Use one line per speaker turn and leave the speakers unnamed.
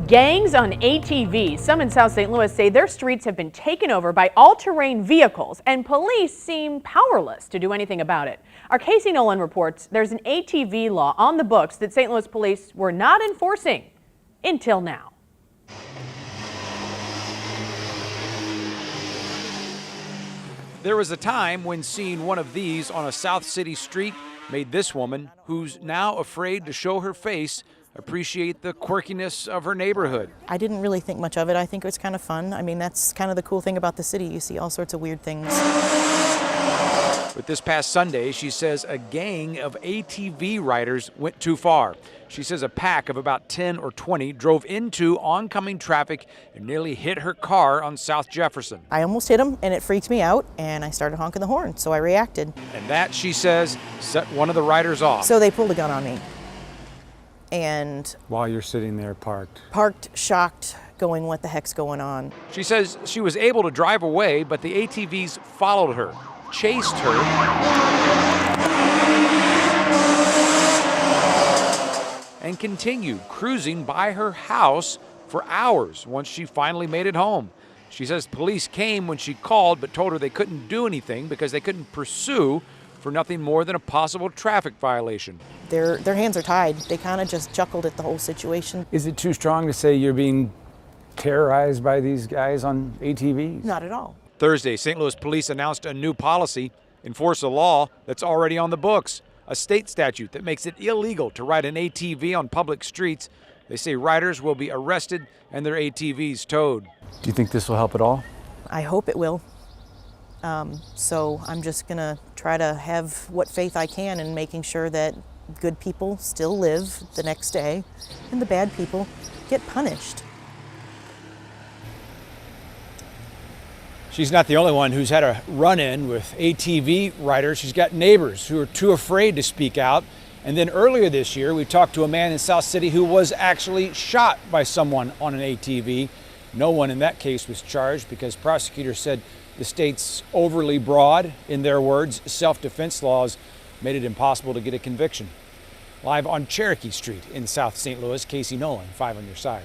Gangs on ATVs. Some in South St. Louis say their streets have been taken over by all-terrain vehicles, and police seem powerless to do anything about it. Our Casey Nolan reports there's an ATV law on the books that St. Louis police were not enforcing until now.
There was a time when seeing one of these on a South City street made this woman, who's now afraid to show her face, appreciate the quirkiness of her neighborhood.
I didn't really think much of it. I think it was kind of fun. I mean, that's kind of the cool thing about the city. You see all sorts of weird things.
But this past Sunday, she says a gang of ATV riders went too far. She says a pack of about 10 or 20 drove into oncoming traffic and nearly hit her car on South Jefferson.
I almost hit them, and it freaked me out, and I started honking the horn, so I reacted.
And that, she says, set one of the riders off.
So they pulled a gun on me. And
while you're sitting there parked,
shocked, going, what the heck's going on?
She says she was able to drive away, but the ATVs followed her, chased her, and continued cruising by her house for hours once she finally made it home. She says police came when she called, but told her they couldn't do anything because they couldn't pursue for nothing more than a possible traffic violation.
Their hands are tied. They kind of just chuckled at the whole situation.
is it too strong to say you're being terrorized by these guys on ATVs?
Not at all.
Thursday, St. Louis police announced a new policy, enforce a law that's already on the books, a state statute that makes it illegal to ride an ATV on public streets. They say riders will be arrested and their ATVs towed.
Do you think this will help at all?
I hope it will. So I'm just gonna try to have what faith I can in making sure that good people still live the next day and the bad people get punished.
She's not the only one who's had a run-in with ATV riders. She's got neighbors who are too afraid to speak out. And then earlier this year, we talked to a man in South City who was actually shot by someone on an ATV. No one in that case was charged because prosecutors said the state's overly broad, in their words, self-defense laws made it impossible to get a conviction. Live on Cherokee Street in South St. Louis, Casey Nolan, 5 on your side.